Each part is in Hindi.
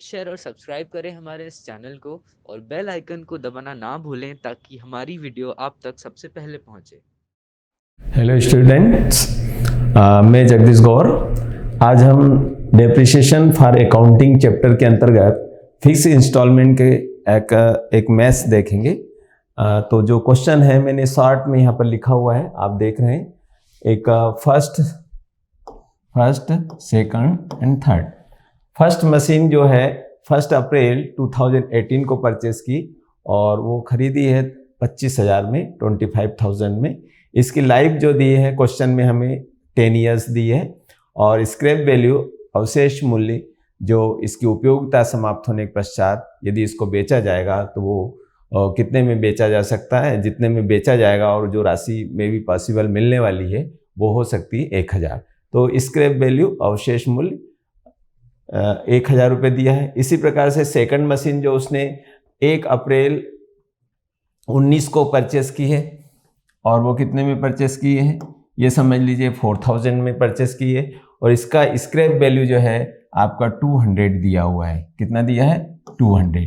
लाइक शेयर और सब्सक्राइब करें हमारे इस चैनल को और बेल आइकन को दबाना ना भूलें ताकि हमारी वीडियो आप तक सबसे पहले पहुंचे। हेलो स्टूडेंट्स, मैं जगदीश गौर। आज हम डेप्रिसिएशन फॉर अकाउंटिंग चैप्टर के अंतर्गत फिक्स इंस्टॉलमेंट के एक मैथ्स देखेंगे। तो जो क्वेश्चन है मैंने शॉर्ट में यहाँ पर लिखा हुआ है, आप देख रहे हैं। एक first, second and third. First machine जो है 1 अप्रैल 2018 को परचेस की और वो खरीदी है 25,000 में, 25,000 में। इसकी लाइफ जो दी है क्वेश्चन में हमें 10 ईयर्स दी है और स्क्रैप वैल्यू अवशेष मूल्य जो इसकी उपयोगिता समाप्त होने के पश्चात यदि इसको बेचा जाएगा तो वो कितने में बेचा जा सकता है, जितने में बेचा जाएगा और जो राशि में भी पॉसिबल मिलने वाली है वो हो सकती है 1,000। तो स्क्रैप वैल्यू अवशेष मूल्य 1,000 रुपये दिया है। इसी प्रकार से सेकंड मशीन जो उसने 1 अप्रैल 19 को परचेस की है और वो कितने में परचेस की है, ये समझ लीजिए 4,000 में परचेस की है और इसका स्क्रैप वैल्यू जो है आपका 200 दिया हुआ है। कितना दिया है? 200।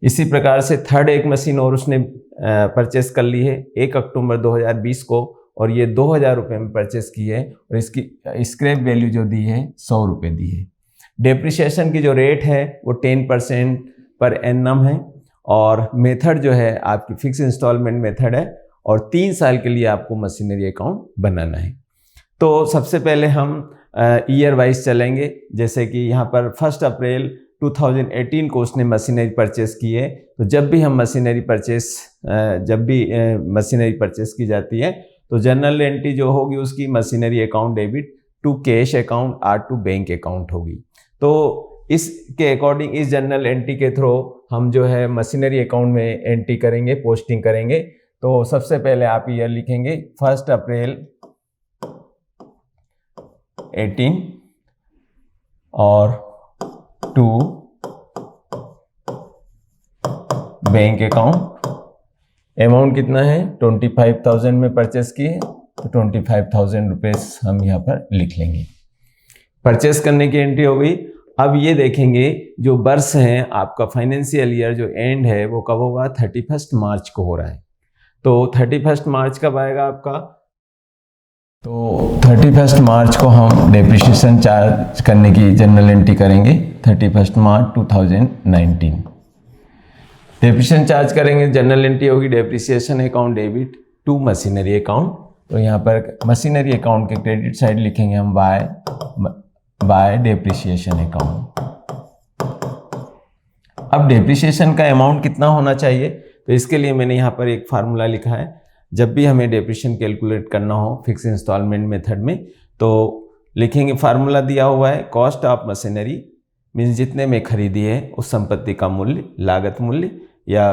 इसी प्रकार से थर्ड एक मशीन और उसने परचेस कर ली है 1 अक्टूबर 2020 को और ये 2,000 रुपये में परचेस की है और इसकी स्क्रैप वैल्यू जो दी है 100 रुपये दी है। डेप्रिसिएशन की जो रेट है वो 10% पर एनम है और मेथड जो है आपकी फिक्स इंस्टॉलमेंट मेथड है और 3 साल के लिए आपको मशीनरी अकाउंट बनाना है। तो सबसे पहले हम ईयर वाइज चलेंगे। जैसे कि यहाँ पर 1 अप्रैल 2018 को उसने मशीनरी परचेस की है, तो जब भी मशीनरी परचेस की जाती है तो जनरल एंट्री जो होगी उसकी machinery account debit to cash account और टू बैंक अकाउंट होगी। तो इसके अकॉर्डिंग इस जनरल एंट्री के थ्रू हम जो है मशीनरी अकाउंट में एंट्री करेंगे, पोस्टिंग करेंगे। तो सबसे पहले आप ईयर लिखेंगे 1 अप्रैल 18 और टू बैंक अकाउंट। अमाउंट कितना है? 25,000 में परचेस की है तो 25,000 रुपीज हम यहाँ पर लिख लेंगे। परचेस करने की एंट्री हो गई। अब ये देखेंगे जो वर्ष है आपका फाइनेंशियल ईयर जो एंड है वो कब होगा? 31 मार्च को हो रहा है। तो 31 मार्च कब आएगा आपका? तो 31 मार्च को हम डेप्रिसिएशन चार्ज करने की जनरल एंट्री करेंगे। 31 मार्च 2019 डेप्रिसिएशन चार्ज करेंगे। जनरल एंट्री होगी depreciation account debit to machinery account. तो यहाँ पर मशीनरी अकाउंट के क्रेडिट साइड लिखेंगे हम बाय डेप्रिसिएशन अकाउंट। अब डेप्रिसिएशन का अमाउंट कितना होना चाहिए, तो इसके लिए मैंने यहाँ पर एक फार्मूला लिखा है। जब भी हमें डेप्रिसिएशन कैलकुलेट करना हो फिक्स इंस्टॉलमेंट मेथड में तो लिखेंगे, फार्मूला दिया हुआ है कॉस्ट ऑफ मशीनरी मीन्स जितने में खरीदी है उस संपत्ति का मूल्य, लागत मूल्य या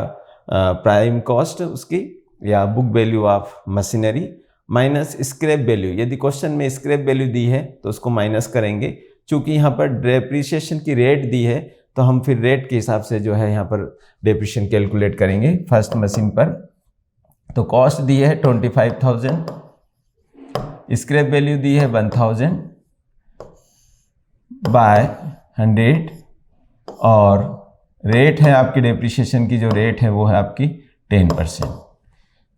प्राइम कॉस्ट उसकी या book value of machinery minus scrap value. यदि क्वेश्चन में स्क्रैप वैल्यू दी है तो उसको माइनस करेंगे। चूंकि यहाँ पर डेप्रिसिएशन की रेट दी है तो हम फिर रेट के हिसाब से जो है यहाँ पर डेप्रिसिएशन कैलकुलेट करेंगे फर्स्ट मशीन पर। तो कॉस्ट दी है 25,000, स्क्रैप वैल्यू दी है 1,000 बाय 100 और रेट है आपकी डेप्रिसिएशन की जो रेट है वो है आपकी 10%।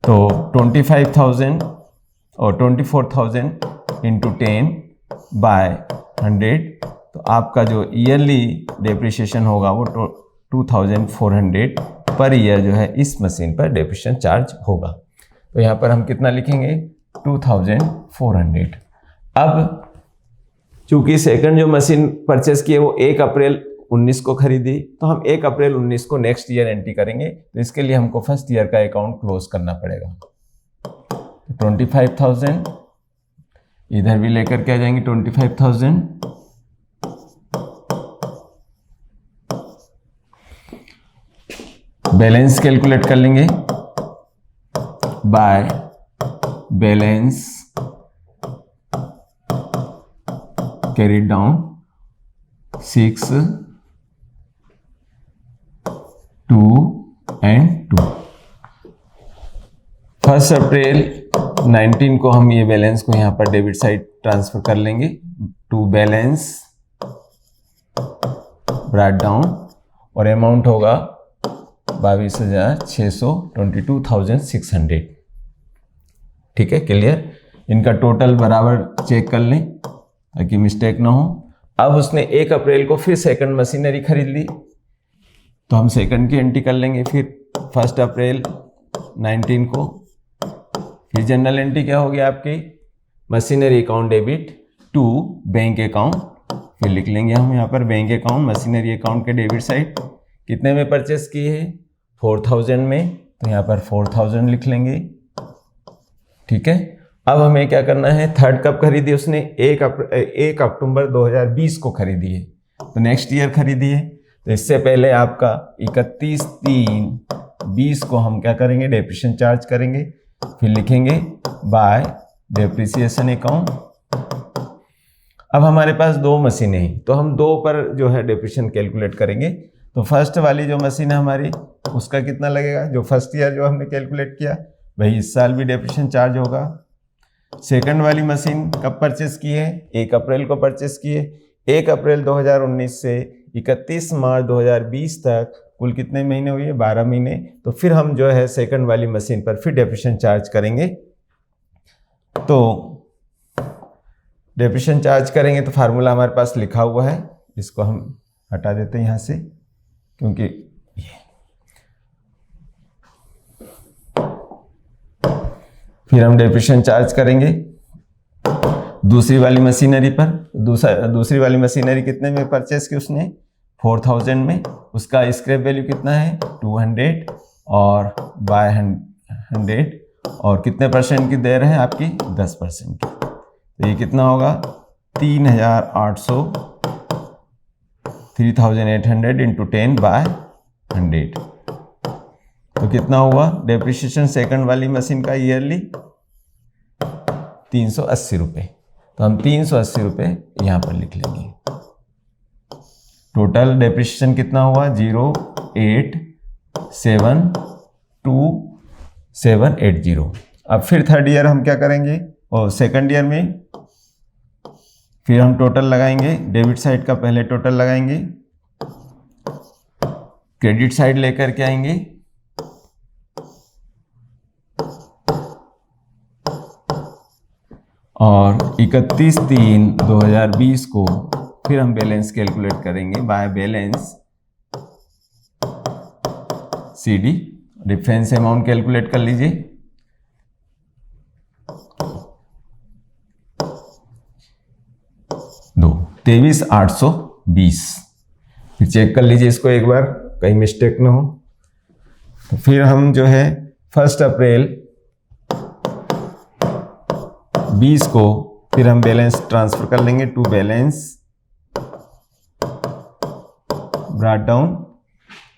तो 25,000 और 24,000 इंटू 10 बाय 100 तो आपका जो ईयरली डेप्रिसिएशन होगा वो 2,400 पर ईयर जो है इस मशीन पर डेप्रिसिएशन चार्ज होगा। तो यहाँ पर हम कितना लिखेंगे? 2,400। अब चूंकि सेकंड जो मशीन परचेस की है वो 1 अप्रैल 19 को खरीदी तो हम 1 अप्रैल 19 को नेक्स्ट ईयर एंट्री करेंगे। तो इसके लिए हमको फर्स्ट ईयर का अकाउंट क्लोज करना पड़ेगा। 25,000 इधर भी लेकर के आ जाएंगे 25,000 बैलेंस कैलकुलेट कर लेंगे by balance carry down 6, 2 and 2। 1 अप्रैल 19 को हम ये बैलेंस को यहाँ पर डेबिट साइड ट्रांसफर कर लेंगे टू बैलेंस ब्रॉट डाउन, और अमाउंट होगा 22,600, 22,600। ठीक है, क्लियर। इनका टोटल बराबर चेक कर लें ताकि मिस्टेक ना हो। अब उसने 1 अप्रैल को फिर सेकंड मशीनरी खरीद ली, तो हम सेकंड की एंट्री कर लेंगे। फिर 1 अप्रैल 19 को फिर जनरल एंट्री क्या होगी आपकी, machinery account debit to bank account. फिर लिख लेंगे हम यहाँ पर बैंक अकाउंट, मशीनरी अकाउंट के डेबिट साइड कितने में परचेस की है, 4000 में, तो यहाँ पर 4000 लिख लेंगे। ठीक है, अब हमें क्या करना है, थर्ड कब खरीदी उसने, 1 अक्टूबर 2020 को खरीदी है, तो नेक्स्ट ईयर खरीदी है। तो इससे पहले आपका 31/3/20 को हम क्या करेंगे, डेप्रिसिएशन चार्ज करेंगे। फिर लिखेंगे बाय डेप्रिसिएशन अकाउंट। अब हमारे पास 2 मशीनें हैं, तो हम 2 पर जो है डेप्रिसिएशन कैलकुलेट करेंगे। तो फर्स्ट वाली जो मशीन है हमारी, उसका कितना लगेगा, जो फर्स्ट ईयर जो हमने कैलकुलेट किया वही इस साल भी डेप्रिसिएशन चार्ज होगा। सेकंड वाली मशीन कब परचेस की है, 1 अप्रैल को परचेस की है। 1 अप्रैल 2019 से 31 मार्च 2020 तक कुल कितने महीने हुए, 12 महीने। तो फिर हम जो है सेकंड वाली मशीन पर फिर डेप्रिसिएशन चार्ज करेंगे। तो डेप्रिसिएशन चार्ज करेंगे तो फार्मूला हमारे पास लिखा हुआ है, इसको हम हटा देते हैं यहाँ से, क्योंकि फिर हम डेप्रिसिएशन चार्ज करेंगे दूसरी वाली मशीनरी पर। दूसरी वाली मशीनरी कितने में परचेस की उसने, 4000 में। उसका स्क्रैप वैल्यू कितना है, 200 और बाय 100, और कितने परसेंट की दे रहे हैं आपकी, 10% की। तो ये कितना होगा, 3800 इंटू 10 बाय 100। तो कितना हुआ डेप्रिसिएशन सेकंड वाली मशीन का ईयरली, 380 रुपये। तो हम 380 रुपये यहाँ पर लिख लेंगे। टोटल डेप्रिसिएशन कितना हुआ, 0872780। अब फिर थर्ड ईयर हम क्या करेंगे, और सेकंड ईयर में फिर हम टोटल लगाएंगे। डेबिट साइड का पहले टोटल लगाएंगे, क्रेडिट साइड लेकर के आएंगे। और 31/3/2020 को फिर हम बैलेंस कैलकुलेट करेंगे by balance CD। Difference amount calculate कर लीजिए, दो 23,820। फिर चेक कर लीजिए इसको एक बार, कहीं मिस्टेक ना हो। तो फिर हम जो है 1 अप्रैल 20 को फिर हम बैलेंस ट्रांसफर कर लेंगे टू बैलेंस ब्रॉट डाउन,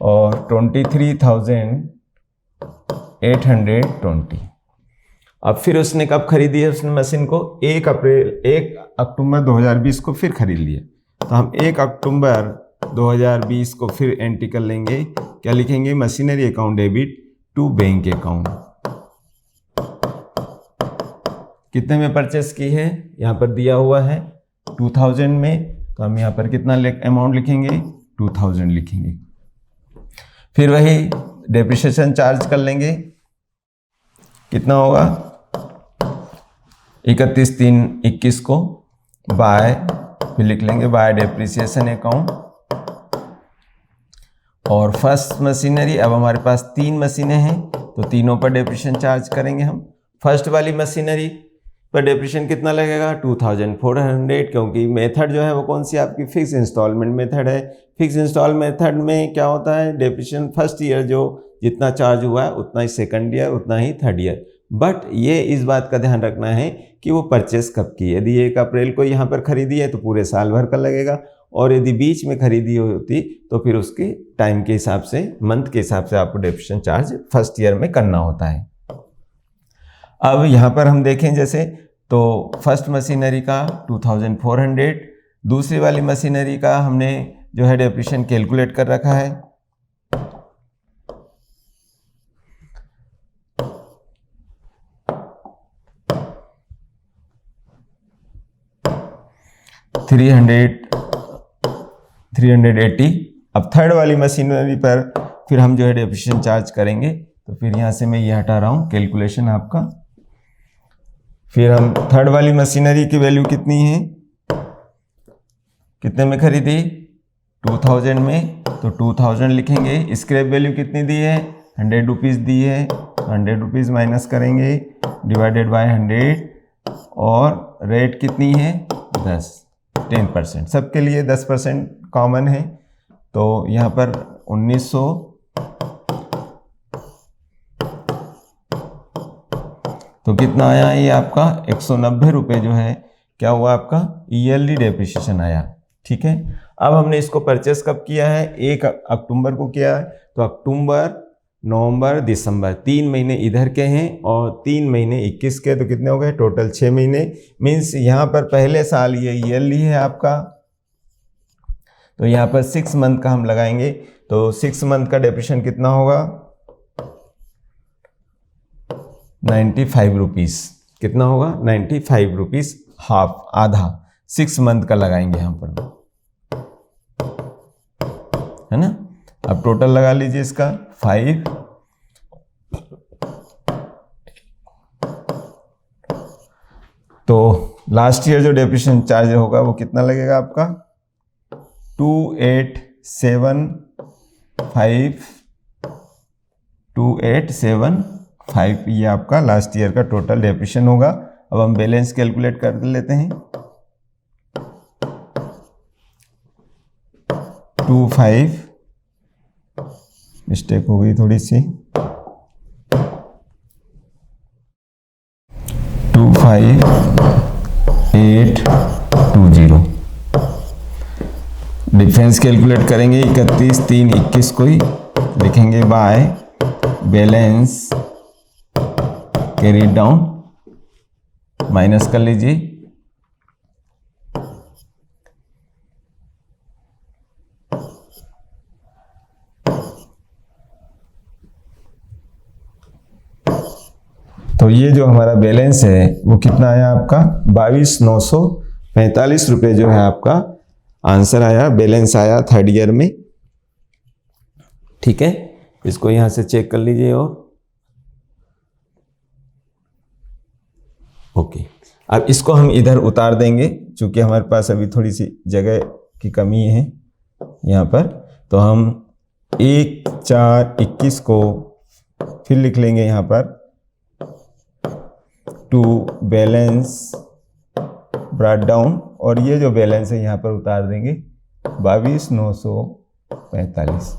और 23,820। अब फिर उसने कब खरीदी है, उसने मशीन को 1 अक्टूबर 2020 को फिर खरीद लिया। तो हम 1 अक्टूबर 2020 को फिर एंट्री कर लेंगे। क्या लिखेंगे, machinery account debit to bank account. कितने में परचेस की है, यहाँ पर दिया हुआ है 2000 में, तो हम यहाँ पर कितना अमाउंट लिखेंगे, 2000 लिखेंगे। फिर वही डेप्रिसिएशन चार्ज कर लेंगे, कितना होगा 31/3/21 को बाय, फिर लिख लेंगे बाय डेप्रिसिएशन अकाउंट। और फर्स्ट मशीनरी, अब हमारे पास 3 मशीनें हैं तो तीनों पर डेप्रिसिएशन चार्ज करेंगे हम। फर्स्ट वाली मशीनरी पर डेप्रिसिएशन कितना लगेगा, 2400, क्योंकि मेथड जो है वो कौन सी आपकी फिक्स इंस्टॉलमेंट मेथड है। फिक्स इंस्टॉलमेंट मेथड में क्या होता है, डेप्रिसिएशन फर्स्ट ईयर जो जितना चार्ज हुआ है उतना ही सेकंड ईयर, उतना ही थर्ड ईयर। बट ये इस बात का ध्यान रखना है कि वो परचेस कब की। यदि 1 अप्रैल को यहाँ पर खरीदी है तो पूरे साल भर का लगेगा, और यदि बीच में खरीदी होती तो फिर उसके टाइम के हिसाब से, मंथ के हिसाब से आपको डेप्रिसिएशन चार्ज फर्स्ट ईयर में करना होता है। अब यहाँ पर हम देखें जैसे, तो फर्स्ट मशीनरी का 2400, दूसरी वाली मशीनरी का हमने जो है डेप्रिसिएशन कैलकुलेट कर रखा है। 380। अब थर्ड वाली मशीनरी पर फिर हम जो है डेप्रिसिएशन चार्ज करेंगे, तो फिर यहाँ से मैं ये हटा रहा हूँ कैलकुलेशन आपका। फिर हम थर्ड वाली मशीनरी की वैल्यू कितनी है, कितने में खरीदी, 2000 में, तो 2000 लिखेंगे। स्क्रैप वैल्यू कितनी दी है, 100 रुपीज़ दी है, 100 रुपीज़ माइनस करेंगे डिवाइडेड बाय 100, और रेट कितनी है 10% सबके लिए 10% कॉमन है, तो यहाँ पर 1900, तो कितना आया ये आपका 190 रुपये जो है क्या हुआ आपका ईयरली डेप्रिसिएशन आया। ठीक है, अब हमने इसको परचेस कब किया है, 1 अक्टूबर को किया है, तो अक्टूबर, नवंबर, दिसंबर 3 महीने इधर के हैं और 3 महीने 21 के, तो कितने हो गए टोटल 6 महीने। मीन्स यहाँ पर पहले साल ये ईयरली है आपका, तो यहाँ पर 6 मंथ का हम लगाएंगे, तो 6 मंथ का डेप्रिसिएशन कितना होगा 95 रुपीज़, कितना होगा 95 रुपीज़, हाफ, आधा 6 मंथ का लगाएंगे यहाँ पर, है ना। अब टोटल लगा लीजिए इसका 5, तो लास्ट ईयर जो डेप्रिसिएशन चार्ज होगा वो कितना लगेगा आपका 2875, ये आपका लास्ट ईयर का टोटल डेप्रिसिएशन होगा। अब हम बैलेंस कैलकुलेट कर लेते हैं, 25, मिस्टेक हो गई थोड़ी सी, 25820, डिफरेंस कैलकुलेट करेंगे 31, 3, 21 को ही लिखेंगे by balance carry down, minus कर लीजिए, तो ये जो हमारा बैलेंस है वो कितना आया आपका 22,945 रुपये जो है आपका आंसर आया, बैलेंस आया थर्ड ईयर में। ठीक है, इसको यहां से चेक कर लीजिए और ओके। अब इसको हम इधर उतार देंगे क्योंकि हमारे पास अभी थोड़ी सी जगह की कमी है यहाँ पर, तो हम 1/4/21 को फिर लिख लेंगे यहाँ पर, टू बैलेंस ब्रॉट डाउन, और ये जो बैलेंस है यहाँ पर उतार देंगे 22,945।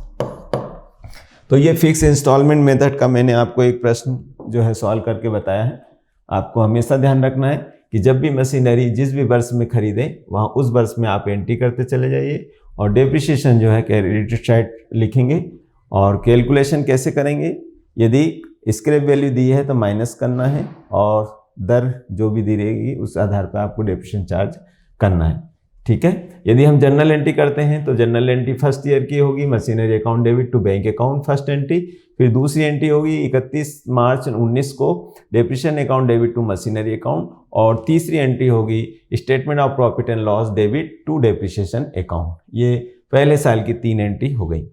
तो ये फिक्स इंस्टॉलमेंट मेथड का मैंने आपको एक प्रश्न जो है सॉल्व करके बताया है। आपको हमेशा ध्यान रखना है कि जब भी मशीनरी जिस भी वर्ष में खरीदें वहाँ उस वर्ष में आप एंट्री करते चले जाइए, और डेप्रिसिएशन जो है क्रेडिट साइड लिखेंगे, और कैलकुलेशन कैसे करेंगे, यदि स्क्रैप वैल्यू दी है तो माइनस करना है, और दर जो भी दी रहेगी उस आधार पर आपको डेप्रिसिएशन चार्ज करना है। ठीक है, यदि हम जनरल एंट्री करते हैं तो जनरल एंट्री फर्स्ट ईयर की होगी, machinery account debit to bank account first entry. फिर दूसरी एंट्री होगी 31 मार्च 19 को depreciation account debit to machinery account, और तीसरी एंट्री होगी statement of profit and loss debit to depreciation account. ये पहले साल की 3 एंट्री हो गई।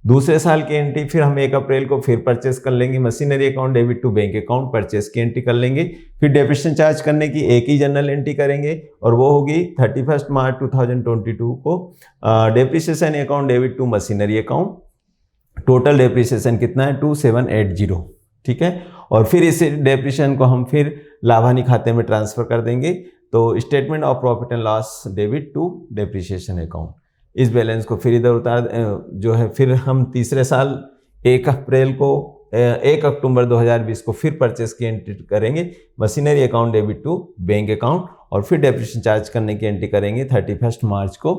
दूसरे साल की एंट्री फिर हम 1 अप्रैल को फिर परचेस कर लेंगे, machinery account debit to bank account purchase की एंट्री कर लेंगे। फिर डेप्रिसिएशन चार्ज करने की एक ही जनरल एंट्री करेंगे, और वो होगी 31 मार्च 2022 को depreciation account debit to machinery account. Total depreciation कितना है 2780। ठीक है, और फिर इस डेप्रिसिएशन को हम फिर लाभानी खाते में ट्रांसफर कर देंगे, तो statement of profit and loss debit to depreciation account. इस बैलेंस को फिर इधर उतार जो है, फिर हम तीसरे साल 1 अक्टूबर 2020 को फिर परचेस की एंट्री करेंगे, machinery account debit to bank account, और फिर डेप्रिसिएशन चार्ज करने की एंट्री करेंगे 31 मार्च को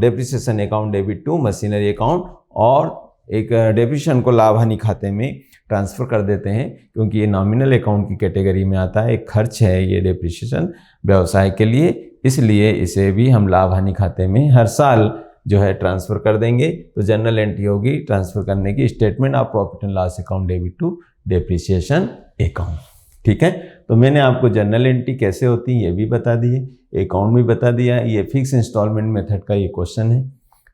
depreciation account debit to machinery account, और एक डेप्रिसिएशन को लाभ हानि खाते में ट्रांसफ़र कर देते हैं, क्योंकि ये नॉमिनल अकाउंट की कैटेगरी में आता है, एक खर्च है ये डेप्रिसिएशन व्यवसाय के लिए, इसलिए इसे भी हम लाभ हानि खाते में हर साल जो है ट्रांसफ़र कर देंगे। तो जनरल एंट्री होगी ट्रांसफ़र करने की statement of profit and loss account debit to depreciation account. ठीक है, तो मैंने आपको जनरल एंट्री कैसे होती है ये भी बता दी है, अकाउंट भी बता दिया है, ये फिक्स इंस्टॉलमेंट मेथड का ये क्वेश्चन है।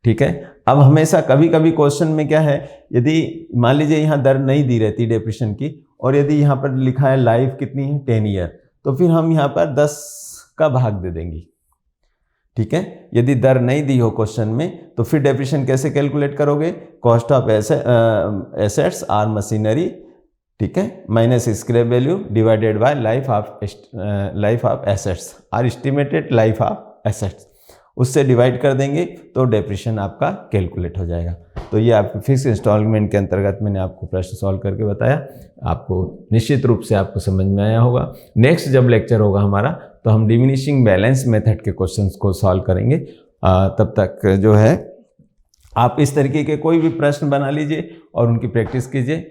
ठीक है। अब हमेशा कभी कभी क्वेश्चन में क्या है, यदि मान लीजिए यहाँ दर नहीं दी रहती डेप्रिसिएशन की, और यदि यहाँ पर लिखा है लाइफ कितनी है 10 ईयर, तो फिर हम यहाँ पर 10 का भाग दे देंगे, ठीक है। यदि दर नहीं दी हो क्वेश्चन में तो फिर डेप्रिसिएशन कैसे कैलकुलेट करोगे, cost of assets or machinery, ठीक है, minus scrap value divided by life of assets or estimated life of assets, उससे डिवाइड कर देंगे तो डेप्रिसिएशन आपका कैलकुलेट हो जाएगा। तो ये आपके फिक्स इंस्टॉलमेंट के अंतर्गत मैंने आपको प्रश्न सॉल्व करके बताया, आपको निश्चित रूप से आपको समझ में आया होगा। नेक्स्ट जब लेक्चर होगा हमारा तो हम डिमिनिशिंग बैलेंस मेथड के क्वेश्चंस को सॉल्व करेंगे। तब तक जो है आप इस तरीके के कोई भी प्रश्न बना लीजिए और उनकी प्रैक्टिस कीजिए।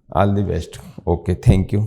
All the best. Okay, thank you.